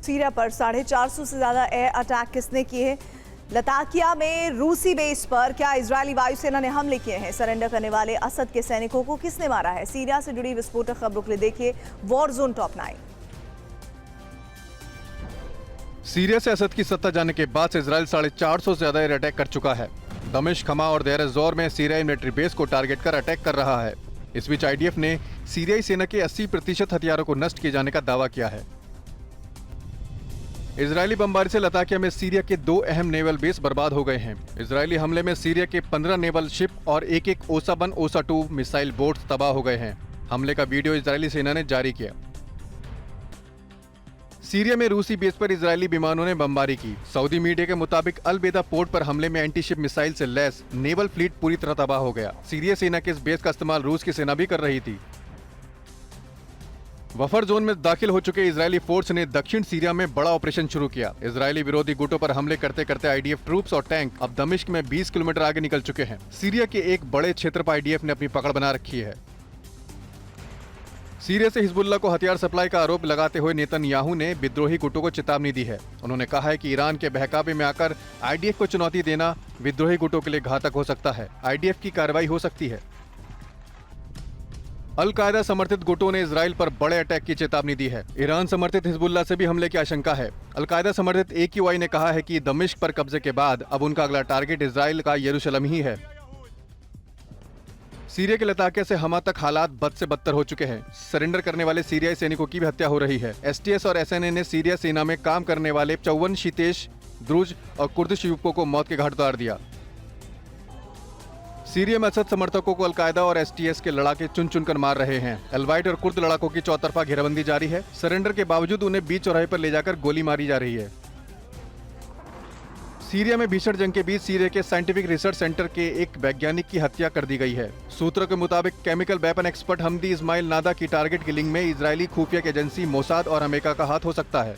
Syria पर 450 से ज्यादा एयर अटैक किसने किए? लताकिया में रूसी बेस पर क्या इजरायली वायुसेना ने हमले किए हैं? सरेंडर करने वाले असद के सैनिकों को किसने मारा है? सीरिया से जुड़ी विस्फोटक खबरों के लिए देखिए वॉर जोन टॉप 9। सीरिया से असद की सत्ता जाने के बाद से इजराइल 450 से ज्यादा एयर अटैक कर चुका है। दमिश्क, हमा और देर जोर में सीरियाई मिलिट्री बेस को टारगेट कर अटैक कर रहा है। इस बीच आईडीएफ ने सीरियाई सेना के 80% हथियारों को नष्ट किए जाने का दावा किया है। इजरायली बमबारी से लताकिया में सीरिया के 2 अहम नेवल बेस बर्बाद हो गए हैं। इजरायली हमले में सीरिया के 15 नेवल शिप और एक ओसा 1, ओसा 2 मिसाइल बोट्स तबाह हो गए हैं। हमले का वीडियो इजरायली सेना ने जारी किया। सीरिया में रूसी बेस पर इजरायली विमानों ने बमबारी की। सऊदी मीडिया के मुताबिक अल बेदा पोर्ट पर हमले में एंटी शिप मिसाइल से लैस नेवल फ्लीट पूरी तरह तबाह हो गया। सीरिया सेना के इस बेस का इस्तेमाल रूस की सेना भी कर रही थी। बफर जोन में दाखिल हो चुके इजरायली फोर्स ने दक्षिण सीरिया में बड़ा ऑपरेशन शुरू किया। इजरायली विरोधी गुटों पर हमले करते करते आईडीएफ ट्रूप्स और टैंक अब दमिश्क में 20 किलोमीटर आगे निकल चुके हैं। सीरिया के एक बड़े क्षेत्र पर आईडीएफ ने अपनी पकड़ बना रखी है। सीरिया से हिजबुल्लाह को हथियार सप्लाई का आरोप लगाते हुए नेतन्याहू ने विद्रोही गुटों को चेतावनी दी है। उन्होंने कहा है कि ईरान के बहकावे में आकर आईडीएफ को चुनौती देना विद्रोही गुटों के लिए घातक हो सकता है। आईडीएफ की कार्रवाई हो सकती है। अल कायदा समर्थित गुटों ने इजराइल पर बड़े अटैक की चेतावनी दी है। ईरान समर्थित हिजबुल्लाह से भी हमले की आशंका है। अल कायदा समर्थित AQI ने कहा है कि दमिश्क पर कब्जे के बाद अब उनका अगला टारगेट इजराइल का यरूशलेम ही है। सीरिया के लताकिया से हमा तक हालात बद से बदतर हो चुके हैं। सरेंडर करने वाले सीरियाई सैनिकों की भी हत्या हो रही है। STS और SNA ने सीरिया सेना में काम करने वाले 54 शीतेश, द्रुज और कुर्दिश युवकों को मौत के घाट उतार दिया। सीरिया में असद समर्थकों को अलकायदा और STS के लड़ाके चुन चुनकर मार रहे हैं। अलवाइट और कुर्द लड़ाकों की चौतरफा घेराबंदी जारी है। सरेंडर के बावजूद उन्हें बीच चौराहे पर ले जाकर गोली मारी जा रही है। सीरिया में भीषण जंग के बीच सीरिया के साइंटिफिक रिसर्च सेंटर के एक वैज्ञानिक की हत्या कर दी गई है। सूत्रों के मुताबिक केमिकल वेपन एक्सपर्ट हमदी इस्माइल नादा की टारगेट किलिंग में इजरायली खुफिया एजेंसी मोसाद और अमेरिका का हाथ हो सकता है।